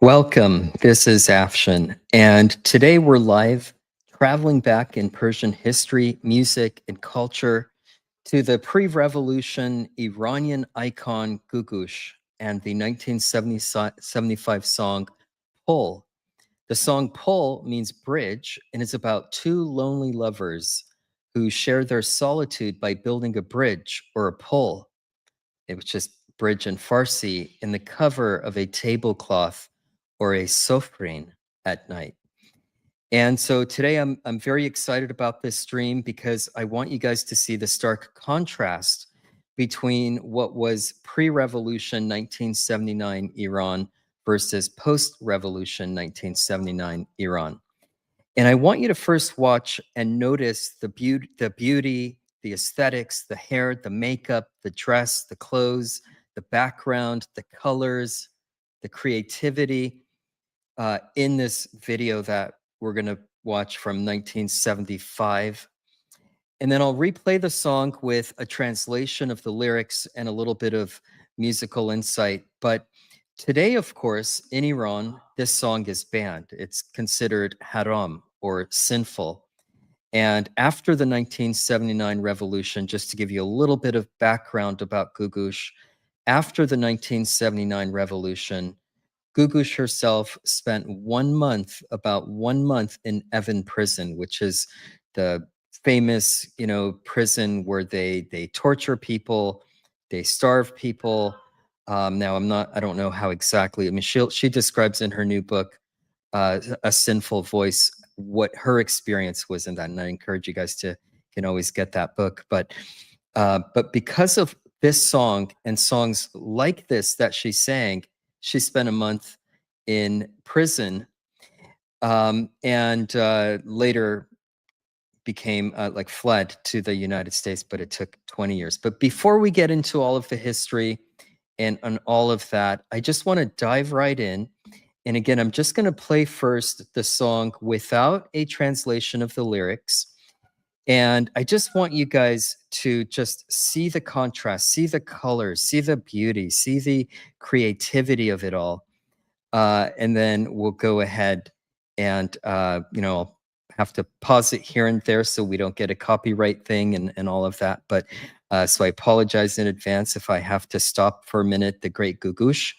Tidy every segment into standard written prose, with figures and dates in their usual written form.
Welcome. This is Afshan, and today we're live traveling back in Persian history, music, and culture to the pre-revolution Iranian icon Googoosh and the 1975 song Pol. The song Pol means bridge and is about two lonely lovers who share their solitude by building a bridge or a pole. It was just bridge in Farsi in the cover of a tablecloth or a sofrin at night. And so today I'm very excited about this stream because I want you guys to see the stark contrast between what was pre-revolution 1979 Iran versus post-revolution 1979 Iran. And I want you to first watch and notice the beauty, the aesthetics, the hair, the makeup, the dress, the clothes, the background, the colors, the creativity in this video that we're going to watch from 1975. And then I'll replay the song with a translation of the lyrics and a little bit of musical insight. But today, of course, in Iran, this song is banned. It's considered haram or sinful. And after the 1979 revolution, just to give you a little bit of background about Googoosh, after the 1979 revolution, Googoosh herself spent about 1 month in Evin prison, which is the famous, prison where they torture people, they starve people. Now I don't know how exactly. I mean, she describes in her new book, A Sinful Voice, what her experience was in that, and I encourage you guys can always get that book. But because of this song and songs like this that she sang, she spent a month in prison, and later became fled to the United States, but it took 20 years. But before we get into all of the history and all of that, I just want to dive right in. And again, I'm just going to play first the song without a translation of the lyrics. And I just want you guys to just see the contrast, see the colors, see the beauty, see the creativity of it all. And then we'll go ahead and, I'll have to pause it here and there so we don't get a copyright thing and all of that. But so I apologize in advance if I have to stop for a minute, the great Googoosh.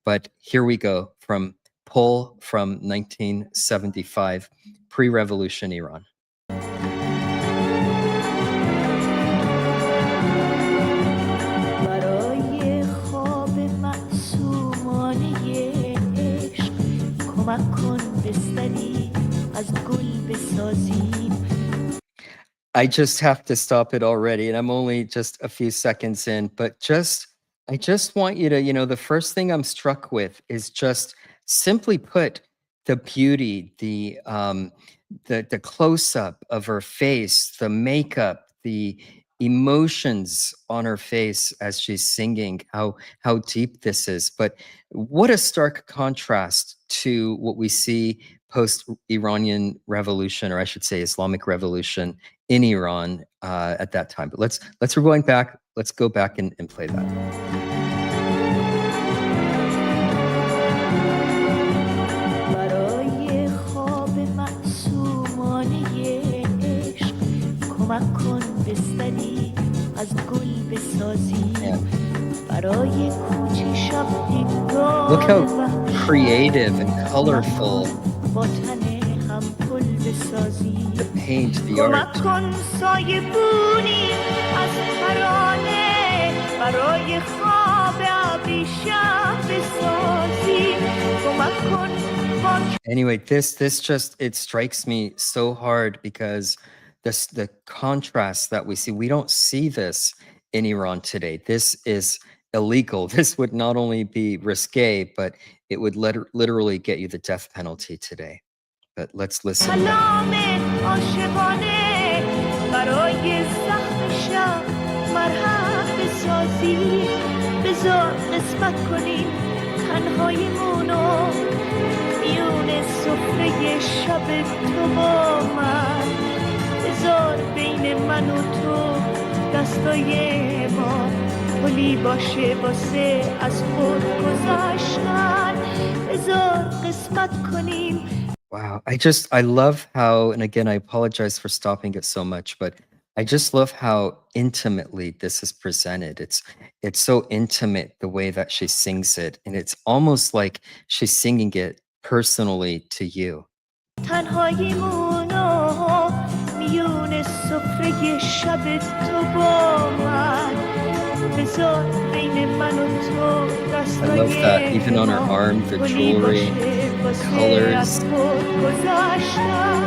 But here we go from Pol from 1975, pre-revolution Iran. I just have to stop it already, and I'm only just a few seconds in, but I just want you to, the first thing I'm struck with is just simply put the beauty, the close-up of her face, the makeup, the emotions on her face as she's singing, how deep this is. But what a stark contrast to what we see post-Iranian revolution, or I should say Islamic revolution in Iran at that time. But let's rewind back. Let's go back and play that. Look how creative and colorful the paint, the art. Anyway, this just, it strikes me so hard because the contrast that we see, we don't see this in Iran today. This is illegal. This would not only be risque, but it would literally get you the death penalty today. But let's listen. پلی باشه واسه از خود گذشتن بذار Wow. I love how, and again, I apologize for stopping it so much, but I just love how intimately this is presented. It's so intimate the way that she sings it, and it's almost like she's singing it personally to you. تنهاییمونو میون سفره شب تو با من بذار بین من و تو I love that even دستای on her ما arm, the گلی jewelry, باشه the واسه از colors. خود گذشتم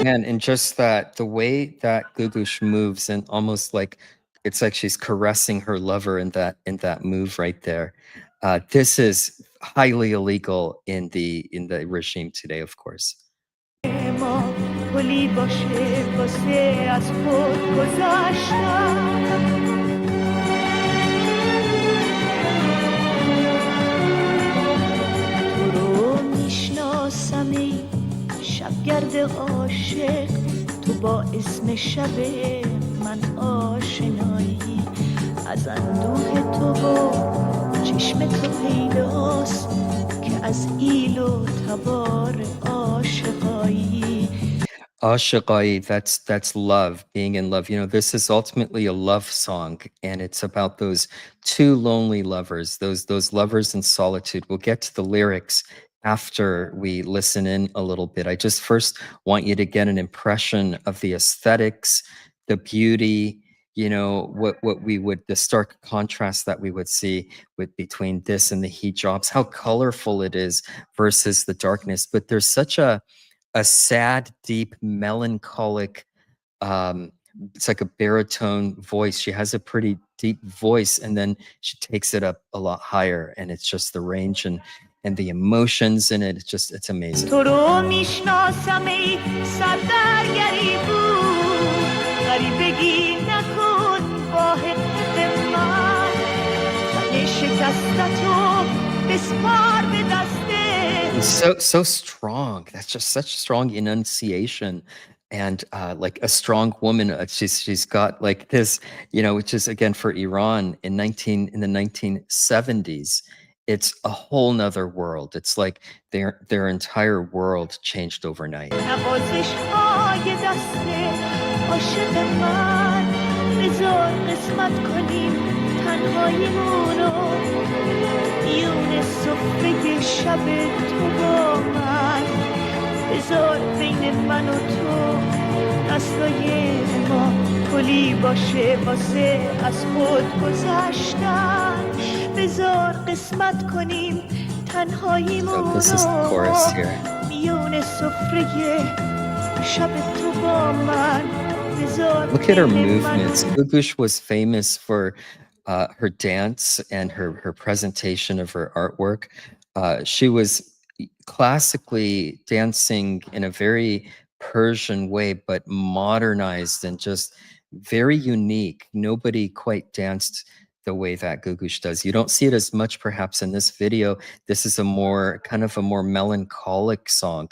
Man, and just that the way that Googoosh moves and almost like it's like she's caressing her lover in that move right there. This is highly illegal in the regime today, of course. ما گلی باشه واسه از خود گذشتم تو رو میشناسم ای شبگرد عاشق تو با اسم شب من آشنایی از اندوه تو با چشم تو پیداست که از ایل و تبار عاشقایی Ashiqai, that's love, being in love. You know, this is ultimately a love song, and it's about those two lonely lovers, those lovers in solitude. We'll get to the lyrics after we listen in a little bit. I just first want you to get an impression of the aesthetics, the beauty, you know, what we would the stark contrast that we would see with between this and the hijabs, how colorful it is versus the darkness. But there's such a sad, deep, melancholic, um, it's like a baritone voice. She has a pretty deep voice, and then she takes it up a lot higher, and it's just the range and the emotions in it. It's amazing. تو رو میشناسم ای سردرگری بود غریبگی نکن با حقیق من من شکستتو بسپار به دسته It's so strong. That's just such strong enunciation, and like a strong woman. She's got like this, you know, which is again for Iran in the 1970s. It's a whole nother world. It's like their entire world changed overnight. نوازش های دسته عاشق من بذار قسمت کنیم تنهاییمونو میون سفره شب تو با من بذار بین من و تو دستای ما گلی باشه واسه از خود گذشتن بذار قسمت کنیم So this is the تنهاییمونو chorus here. میون سفره شب تو با من بذار Look at her بین من movements. و Googoosh was famous for her dance and her presentation of her artwork. She was classically dancing in a very Persian way, but modernized and just very unique. Nobody quite danced the way that Googoosh does. You don't see it as much perhaps in this video. This is a more kind of a more melancholic song.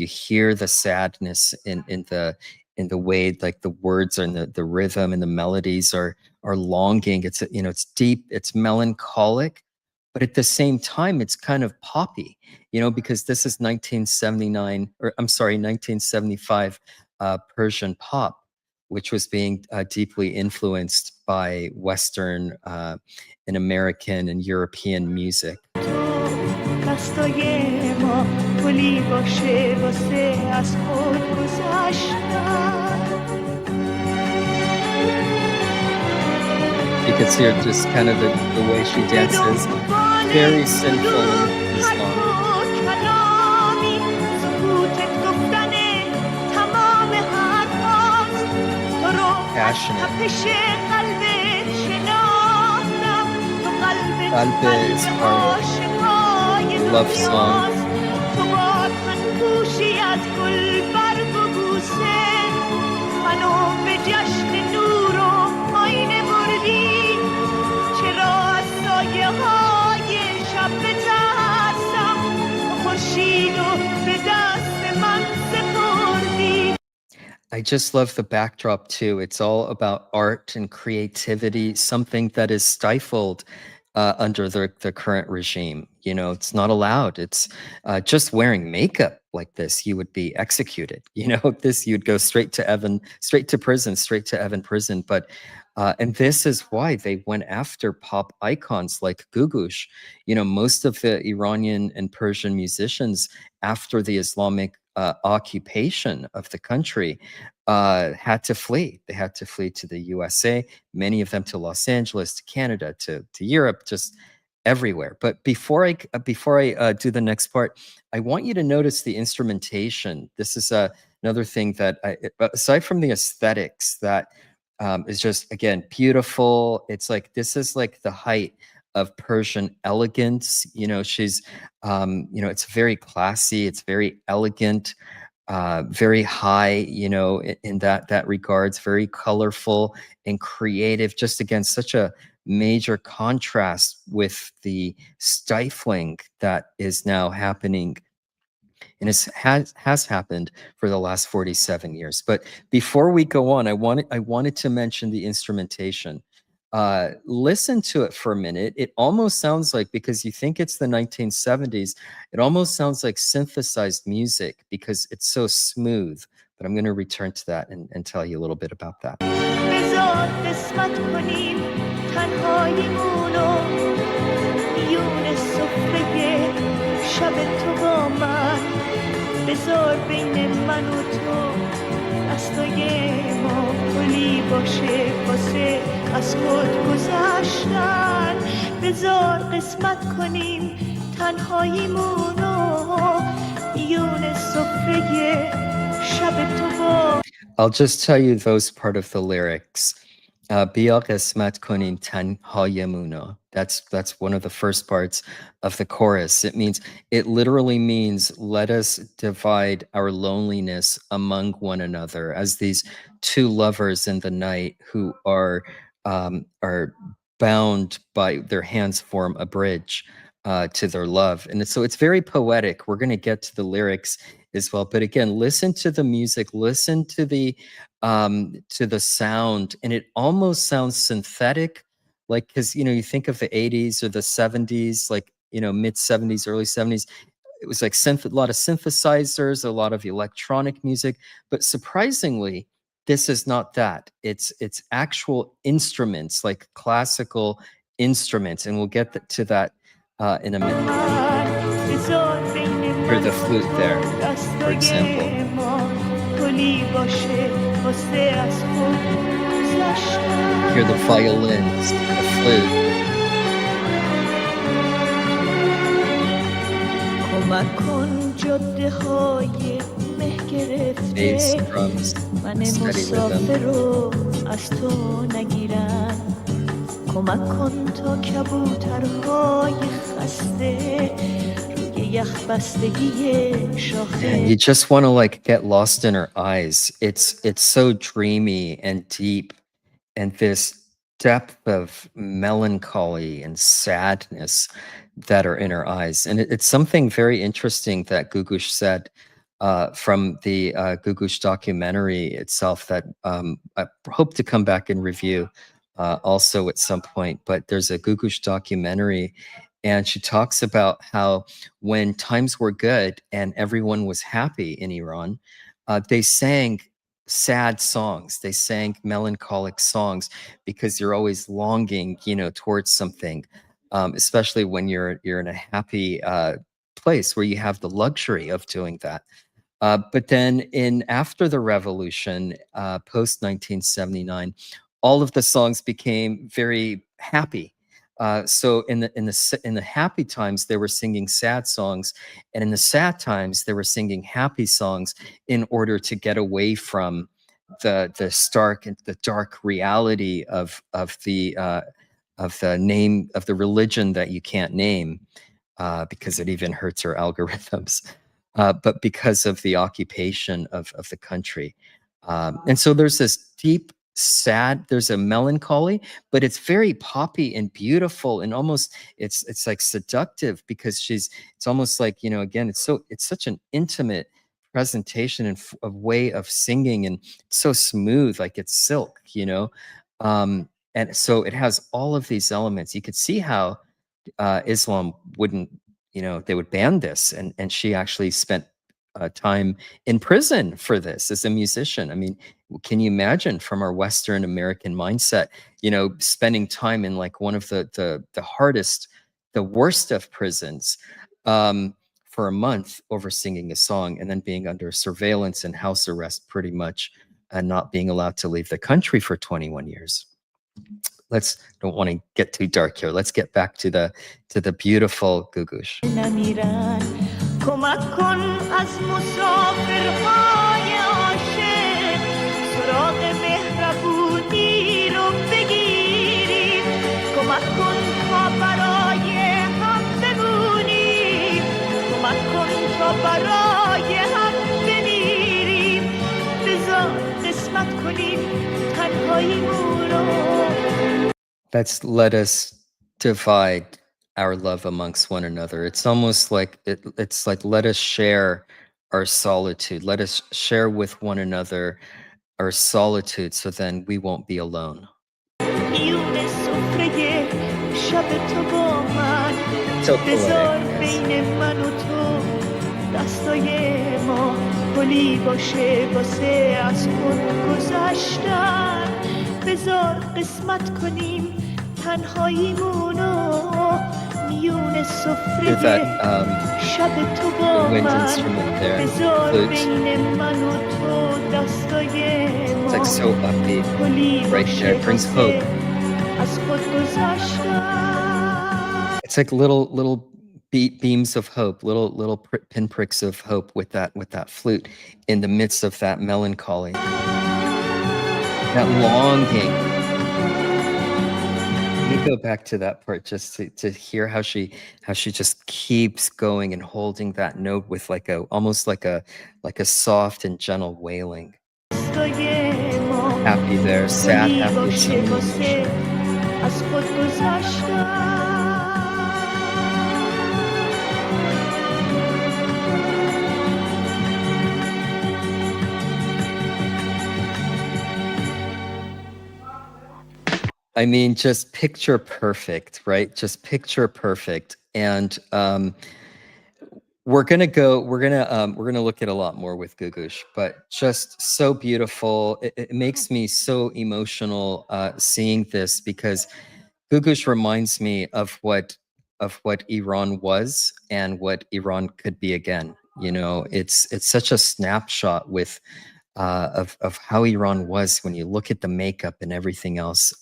You hear the sadness in the way like the words and the rhythm and the melodies are longing. It's you know, it's deep, it's melancholic, but at the same time it's kind of poppy, you know, because this is 1979, or I'm sorry, 1975 Persian pop, which was being deeply influenced by Western and American and European music. دستای ما گلی باشه واسه از خود گذشتن You can see her just kind of the way she dances, very sinful in Islam. کلامی سکوتت گفتن تمام حرفاست تو رو از Passionate. تپش قلبت شناختم تو قلبت Qalb is قلب our عاشقای love song. دنیاست تو با تن پوشی از گل برگ و بوسه منو به جشن نور و آینه بردی چرا از سایه های شب بترسم خورشید و به دست من سپردی I just love the backdrop too. It's all about art and creativity, something that is stifled under the current regime. You know, it's not allowed. It's just wearing makeup like this, you would be executed. You know, this you'd go straight to prison, straight to Evan prison. But and this is why they went after pop icons like Googoosh. You know, most of the Iranian and Persian musicians after the Islamic occupation of the country had to flee. They had to flee to the USA, many of them to Los Angeles, to Canada, to Europe, just everywhere. But before I do the next part, I want you to notice the instrumentation. This is another thing that aside from the aesthetics, that is just again beautiful. It's like this is like the height of Persian elegance. You know, she's you know, it's very classy, it's very elegant, very high, you know, in that regards, very colorful and creative, just again such a major contrast with the stifling that is now happening and has happened for the last 47 years. But before we go on, I wanted to mention the instrumentation. Listen to it for a minute. It almost sounds like, because you think it's the 1970s, it almost sounds like synthesized music because it's so smooth. But I'm going to return to that and tell you a little bit about that. بذار قسمت کنیم تنهاییمونو میون سفره شب تو با من بذار بین من و تو دستای ما پلی باشه واسه از خود گذشتن بذار قسمت کنیم تنهاییمونو میون سفره شب تو با I'll just tell you those part of the lyrics. Bia qismat konim tanhayemuno. That's one of the first parts of the chorus. It literally means let us divide our loneliness among one another, as these two lovers in the night who are bound by their hands form a bridge to their love. And so it's very poetic. We're going to get to the lyrics as well, but again, listen to the music, listen to the sound, and it almost sounds synthetic, like, because you know, you think of the 80s or the 70s, like, you know, mid 70s, early 70s, it was like a lot of synthesizers, a lot of electronic music, but surprisingly, this is not that. It's actual instruments, like classical instruments, and we'll get to that in a minute. Hear the flute there, for example. Hear the violins, the flute. Bass, drums, steady rhythm. کمک کن تا کبوترهای خسته روی یخ بستگی شاخه You just want to like get lost in her eyes. It's so dreamy and deep, and this depth of melancholy and sadness that are in her eyes. And it's something very interesting that Googoosh said from the Googoosh documentary itself that I hope to come back and review also at some point. But there's a Googoosh documentary, and she talks about how when times were good and everyone was happy in Iran, they sang sad songs. They sang melancholic songs because you're always longing, you know, towards something, especially when you're in a happy place where you have the luxury of doing that. But then after the revolution, post 1979, all of the songs became very happy. So in the happy times, they were singing sad songs, and in the sad times, they were singing happy songs in order to get away from the stark and the dark reality of the name of the religion that you can't name, because it even hurts our algorithms. But because of the occupation of the country. And so there's this deep, sad, there's a melancholy, but it's very poppy and beautiful, and almost it's like seductive, because it's almost like, you know, again, it's such an intimate presentation and a way of singing, and it's so smooth, like it's silk, you know. And so it has all of these elements. You could see how Islam wouldn't, they would ban this. And she actually spent time in prison for this as a musician. I mean, can you imagine from our Western American mindset, spending time in like one of the hardest, the worst of prisons for a month over singing a song, and then being under surveillance and house arrest pretty much, and not being allowed to leave the country for 21 years. Don't want to get too dark here. Let's get back to the beautiful Googoosh. کمک کن از مسافرهای عاشق سراغ مهربونی رو بگیریم کمک کن تا برای هم بمونیم کمک کن تا برای هم بمیریم بذار قسمت کنیم تنهاییمون رو. Let's let us divide our love amongst one another. It's almost like it's like, let us share our solitude. Let us share with one another our solitude, so then we won't be alone. So with that wind instrument there, flute. It's like so upbeat, right there. It brings hope. It's like little beams of hope, little pinpricks of hope with that flute in the midst of that melancholy, that longing. Let me go back to that part just to hear how she just keeps going and holding that note with almost like a soft and gentle wailing. Happy there, sad, happy, some I mean, just picture perfect, right? Just picture perfect. And we're gonna look at a lot more with Googoosh, but just so beautiful. It makes me so emotional seeing this, because Googoosh reminds me of what Iran was and what Iran could be again. It's such a snapshot of how Iran was when you look at the makeup and everything else.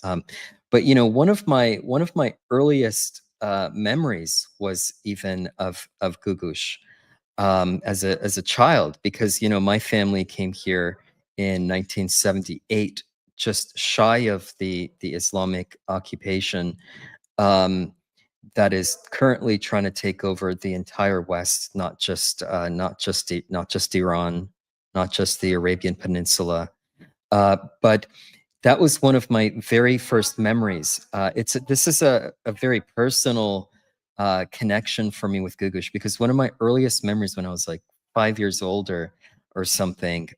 But one of my earliest memories was even of Googoosh as a child, because my family came here in 1978, just shy of the Islamic occupation that is currently trying to take over the entire West, not just Iran, not just the Arabian Peninsula, but that was one of my very first memories. This is a very personal connection for me with Googoosh, because one of my earliest memories when I was like 5 years old or something,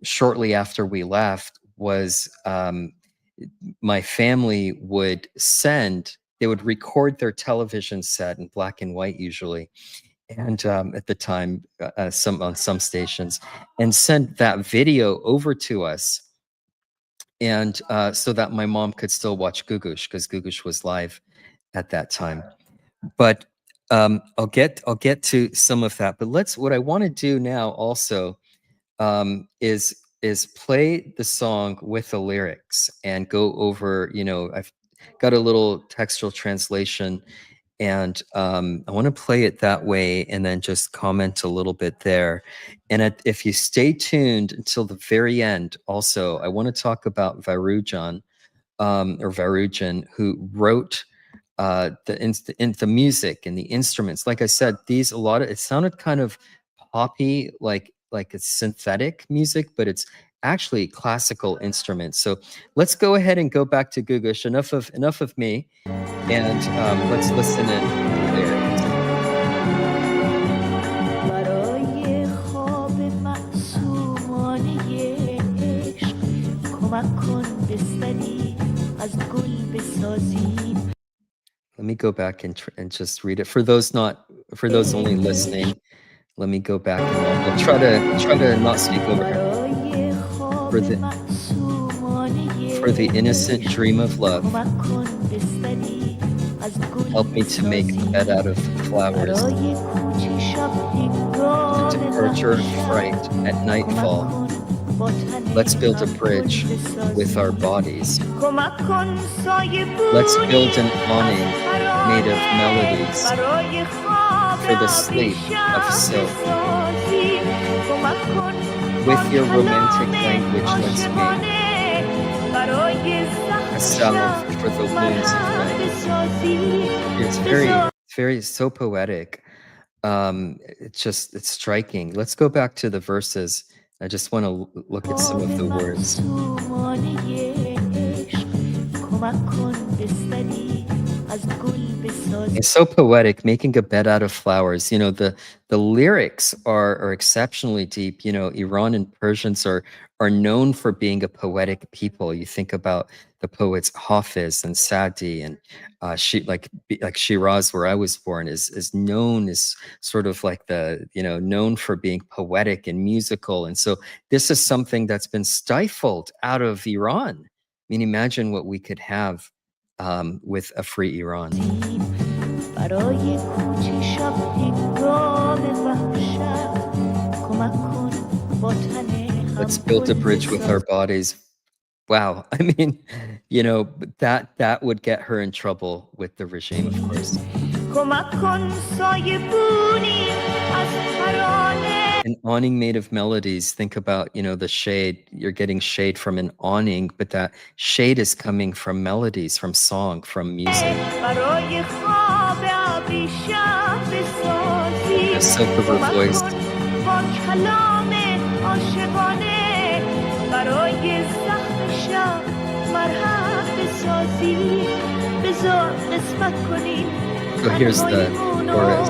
shortly after we left, was my family would record their television set in black and white usually, and at the time on some stations, and send that video over to us, and so that my mom could still watch Googoosh, because Googoosh was live at that time. But I'll get to some of that. But what I want to do now also is play the song with the lyrics and go over, I've got a little textual translation, and I want to play it that way and then just comment a little bit there. And if you stay tuned until the very end, also, I want to talk about Varujan, who wrote the music and the instruments. Like I said, it sounded kind of poppy, like it's synthetic music, but it's actually classical instruments. So let's go ahead and go back to Googoosh. Enough of me, and let's listen in the lyrics. برای خواب معصومانه عشق کمک کن بستری از گل بسازیم. Let me go back and just read it. For those only listening, let me go back and I'll try to not speak over her. برای خواب For the معصومانه for the innocent dream of love, کمک کن بستری از گل help me to make a bed بسازیم. out of flowers. برای کوچه شب The هنگام departure of fright وحشت at کمک nightfall, کن با تن let's build a هم گل bridge with our بسازیم. bodies. کمک کن سایه Let's بونی build an از awning made of ترانه melodies برای خواب for the sleep of ابریشم silk. بسازیم. کمک کن با With your romantic کلام language, let's make عاشقانه برای a زخم salve شب for the wounds of مرهم men. بسازیم. It's very so poetic. It's striking. Let's go back to the verses. I just want to look at some of the words. معصومانه عشق کمک کن بستری از گل بسازیم. It's so poetic, making a bed out of flowers. The lyrics are exceptionally deep. Iran and Persians are known for being a poetic people. You think about the poets Hafiz and Sadi and like Shiraz, where I was born, is known as sort of like known for being poetic and musical. And so this is something that's been stifled out of Iran. I mean, imagine what we could have with a free Iran. برای کوچه شب هنگام وحشت کمک کن با تن هم Let's build a گل bridge with our بسازیم. bodies. Wow. I mean, that would get her in trouble with the regime, of course. کمک کن سایه بونی از ترانه An awning made of melodies. Think about, the shade. You're getting shade from an awning, but that shade is coming from melodies, from song, from music. برای خواب ابریشم بسازیم. The silk of her کمک voice. کن با کلام عاشقانه برای زخم شب مرهم بسازیم. بذار قسمت کنیم So here's the تنهاییمونو chorus.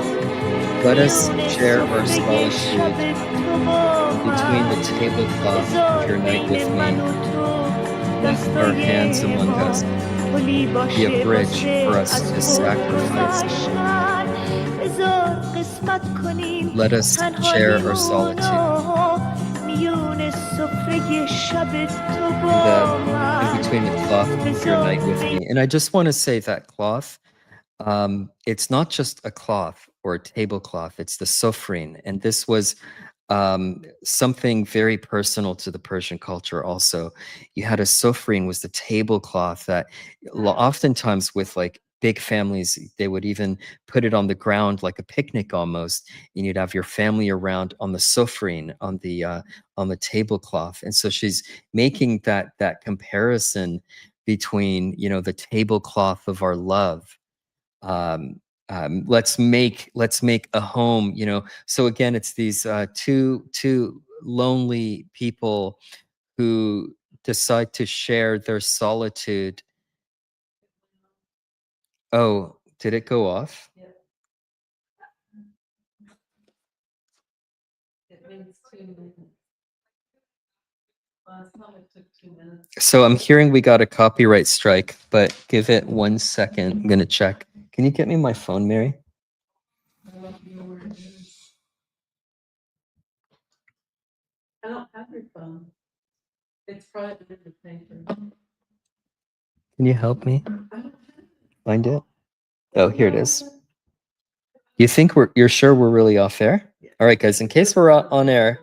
Let us میون share our سفره شب solitude تو با between the من. tablecloth of بذار your night بین with من me. و تو Let our hands دستای among ما us پلی be a باشه bridge for واسه us از to خود sacrifice. گذشتن. بذار قسمت کنیم Let us share our solitude. تنهاییمونو میون سفره شب تو با In من. between the cloth of your بذار night with بین me. And I just want to say that cloth, it's not just a cloth or a tablecloth, it's the sofrin. And this was something very personal to the Persian culture also. You had a sofrin, was the tablecloth that oftentimes with like big families, they would even put it on the ground like a picnic almost, and you'd have your family around on the sofrin, on the tablecloth. And so she's making that comparison between the tablecloth of our love. Let's make a home. So again, it's these two lonely people who decide to share their solitude. Oh, did it go off? So I'm hearing we got a copyright strike, but give it 1 second. I'm gonna check. Can you get me my phone, Mary? I don't have your phone. It's probably under the paper. Can you help me find it? Oh, here it is. You're sure we're really off air? All right, guys, in case we're on air,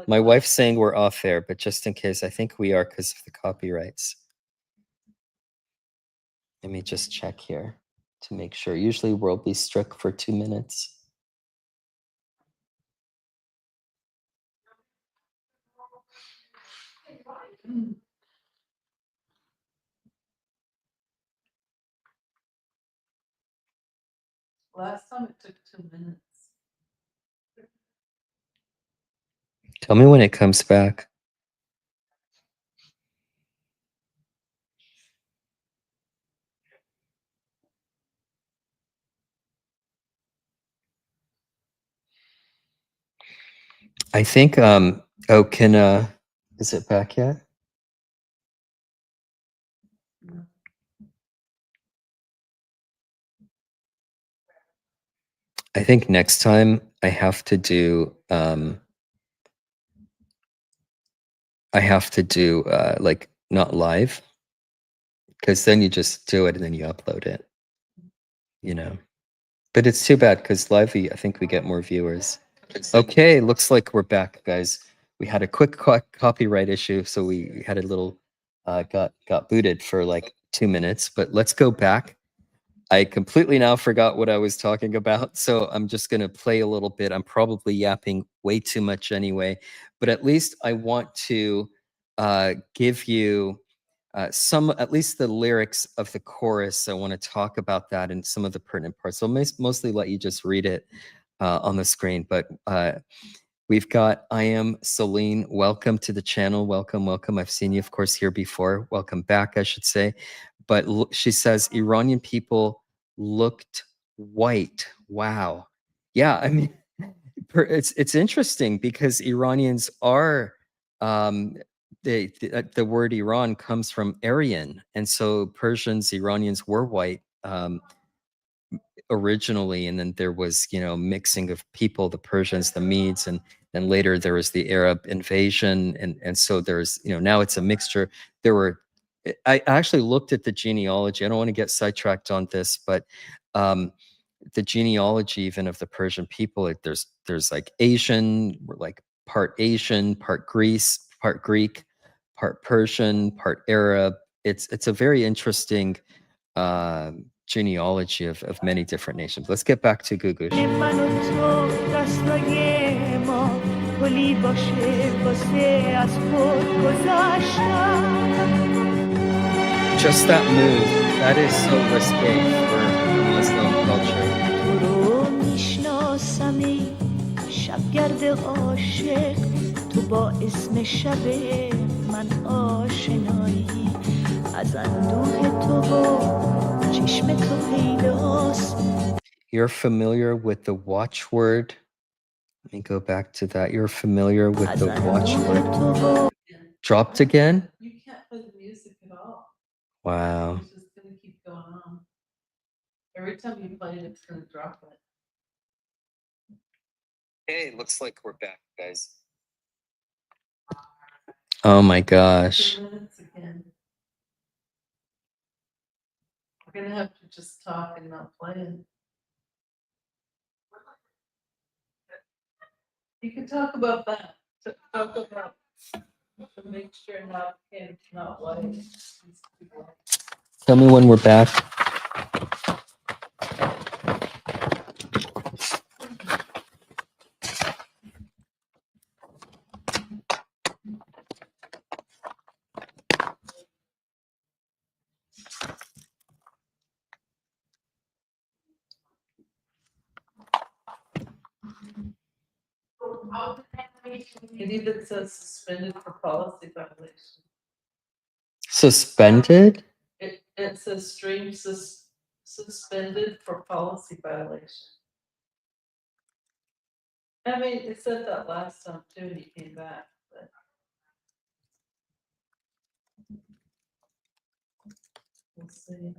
my wife's saying we're off air, but just in case, I think we are because of the copyrights. Let me just check here to make sure. Usually we'll be struck for 2 minutes. Last time it took 2 minutes. Tell me when it comes back. I think, is it back yet? I think next time I have to do like not live, because then you just do it and then you upload it, you know. But it's too bad because live, I think we get more viewers. Okay, looks like we're back, guys. We had a quick copyright issue, so we had a little got booted for like 2 minutes. But let's go back. I completely now forgot what I was talking about, so I'm just gonna play a little bit. I'm probably yapping way too much anyway, but at least I want to give you some, at least the lyrics of the chorus. I want to talk about that and some of the pertinent parts. So mostly let you just read it on the screen, but we've got I am Celine. Welcome to the channel. Welcome, welcome. I've seen you, of course, here before. Welcome back, I should say. But she says Iranian people looked white. Wow. Yeah, I mean, it's interesting because Iranians are the word Iran comes from Aryan, and so Persians, Iranians were white. Originally, and then there was, you know, mixing of people, the Persians, the Medes, and then later there was the Arab invasion, and so there's, you know, now it's a mixture. There were, I actually looked at the genealogy. I don't want to get sidetracked on this, but the genealogy even of the Persian people, there's like Asian, we're like part Asian, part Greece, part Greek, part Persian, part Arab. It's a very interesting genealogy of many different nations. Let's get back to Googoosh. من و تو دستای ما پلی باشه واسه از خود گذشتن Just that move, that is so risque for Muslim culture. تو رو میشناسمی شبگرد عاشق تو با اسم شب من آشنایی از اندوه تو و چشم تو پیداست You're familiar with the watchword. Let me go back to that. You're familiar with از the اندوه watchword. تو و Dropped again? You can't play the music at all. Wow. It's just gonna keep going on. Every time you play it, it's gonna drop it. Hey, looks like we're back, guys. Oh my gosh. 2 minutes again. We're gonna have to just talk and not play it. You can talk about that. Talk about the mixture not white. Tell me when we're back. It even says suspended for policy violation. Suspended? It says stream suspended for policy violation. I mean, it said that last time too, and he came back, but. We'll see.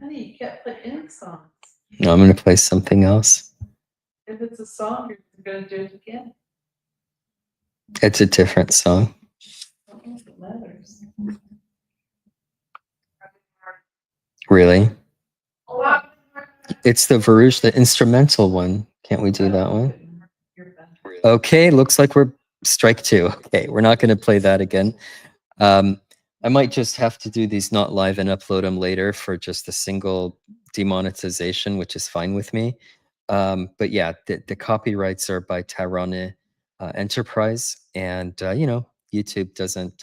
Honey, you can't play any songs. No, I'm going to play something else. If it's a song, you're gonna do it again. It's a different song. I don't think it matters. Really? It's the Varouche, the instrumental one. Can't we do that one? You're back. Okay, looks like we're strike two. Okay, we're not going to play that again. I might just have to do these not live and upload them later for just a single demonetization, which is fine with me. But yeah, the copyrights are by Tyrone Enterprise, and you know, YouTube doesn't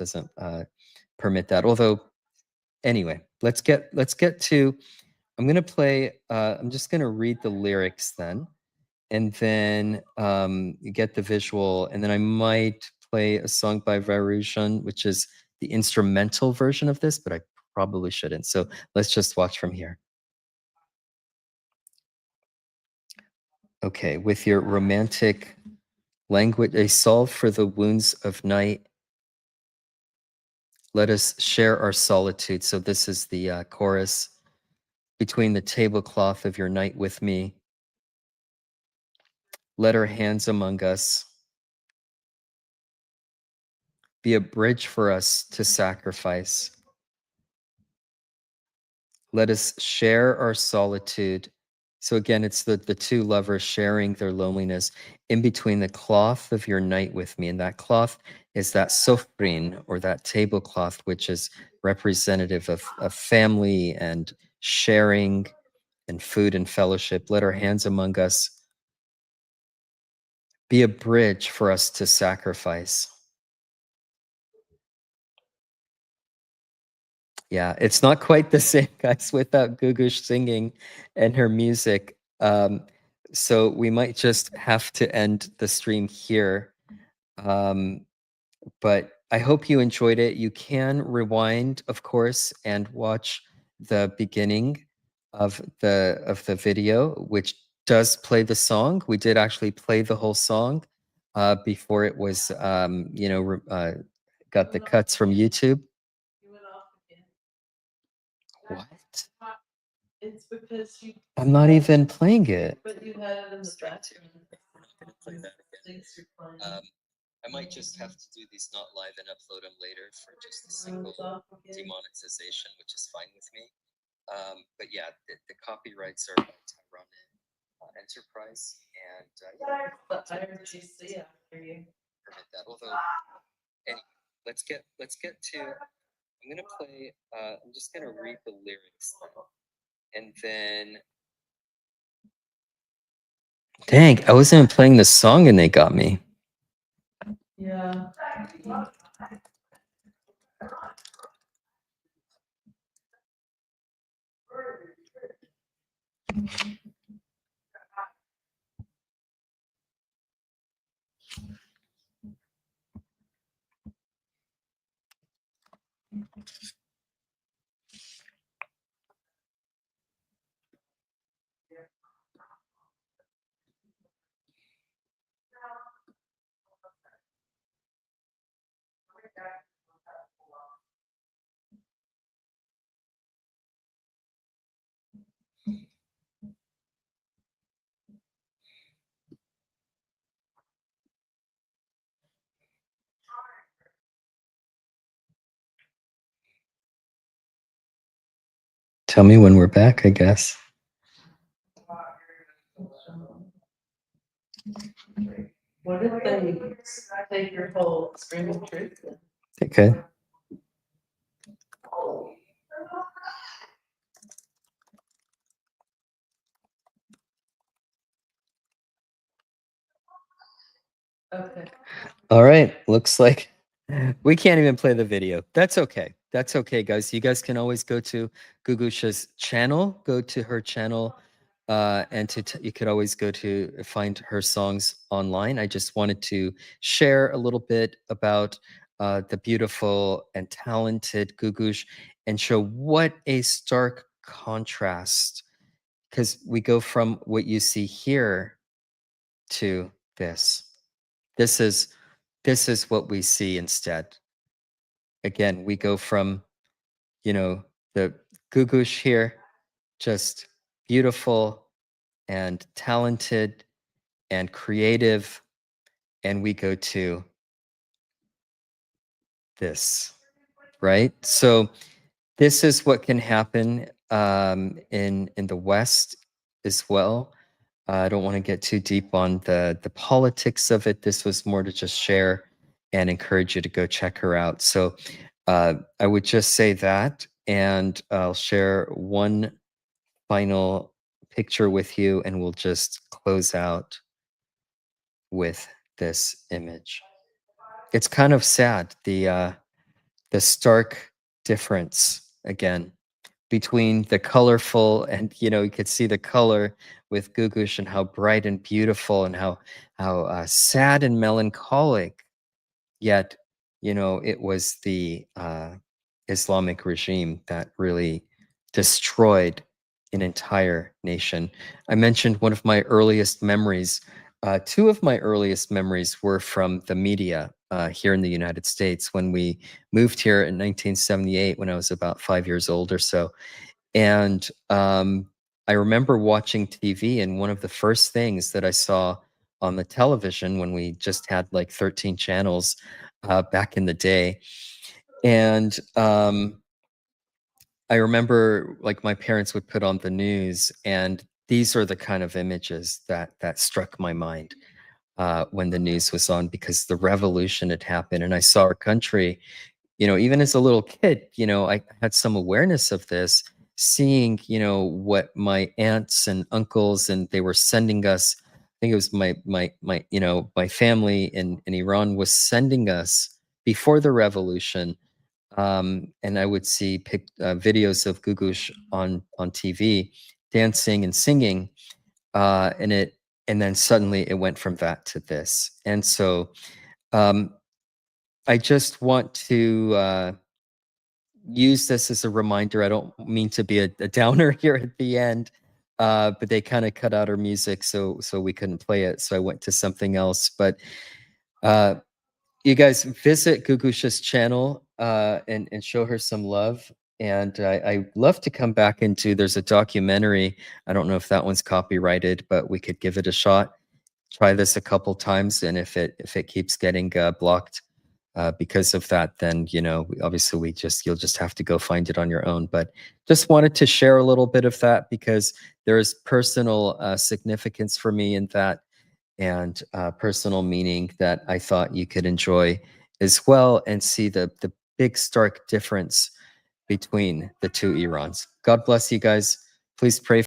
permit that. Although, anyway, let's get to. I'm gonna play. I'm just gonna read the lyrics then, and then you get the visual, and then I might play a song by Varushan, which is the instrumental version of this, but I probably shouldn't. So let's just watch from here. Okay, with your romantic language, a salve for the wounds of night. Let us share our solitude. So this is the chorus. Between the tablecloth of your night with me, let our hands among us be a bridge for us to sacrifice. Let us share our solitude. So again, it's the two lovers sharing their loneliness in between the cloth of your night with me. And that cloth is that sofrin, or that tablecloth, which is representative of family and sharing and food and fellowship. Let our hands among us be a bridge for us to sacrifice. Yeah, it's not quite the same, guys, without Googoosh singing and her music. So we might just have to end the stream here. Um, but I hope you enjoyed it. You can rewind, of course, and watch the beginning of the video, which does play the song. We did actually play the whole song before it was, got the cuts from YouTube. You went off again. What? It's because you. I'm not even playing it. But you had it in the background. We're not gonna play that again. Thanks for playing. I might just have to do these not live and upload them later for just a Oh, single it's off again. demonetization, which is fine with me. But yeah, the copyrights are by Tyron Enterprise, and yeah, But I heard you see after you. permit that. Although, anyway, let's get to. I'm gonna play. I'm just gonna read the lyrics, and then. Dang, I wasn't even playing the song, and they got me. Yeah. Tell me when we're back, I guess. What if they take your whole streaming truth? Okay. Okay. All right. Looks like we can't even play the video. That's okay. That's okay, guys. You guys can always go to Gugoosh's channel, go to her channel, and you could always go to find her songs online. I just wanted to share a little bit about the beautiful and talented Googoosh and show what a stark contrast, because we go from what you see here to this. This is what we see instead. Again, we go from, the Googoosh here, just beautiful and talented and creative, and we go to this, right? So this is what can happen in the West as well. I don't want to get too deep on the politics of it. This was more to just share and encourage you to go check her out. So I would just say that, and I'll share one final picture with you, and we'll just close out with this image. It's kind of sad, the stark difference again between the colorful, and you could see the color with Googoosh and how bright and beautiful, and how sad and melancholic, yet it was the Islamic regime that really destroyed an entire nation. I mentioned one of my earliest memories. Two of my earliest memories were from the media here in the United States when we moved here in 1978 when I was about 5 years old or so. And I remember watching TV, and one of the first things that I saw on the television when we just had like 13 channels back in the day. And I remember like my parents would put on the news, and these are the kind of images that struck my mind when the news was on, because the revolution had happened, and I saw our country. Even as a little kid, I had some awareness of this, seeing, what my aunts and uncles, and they were sending us. I think it was my family in Iran was sending us before the revolution, and I would see videos of Googoosh on TV, dancing and singing, and then suddenly it went from that to this. And so um, I just want to use this as a reminder. I don't mean to be a downer here at the end, but they kind of cut out our music, so we couldn't play it. So I went to something else. But you guys visit Googoosh's channel and show her some love. And I love to come back into. There's a documentary. I don't know if that one's copyrighted, but we could give it a shot. Try this a couple times, and if it keeps getting blocked because of that, then obviously you'll just have to go find it on your own. But just wanted to share a little bit of that because there is personal significance for me in that, and personal meaning that I thought you could enjoy as well, and see the big stark difference between the two Irans. God bless you guys. Please pray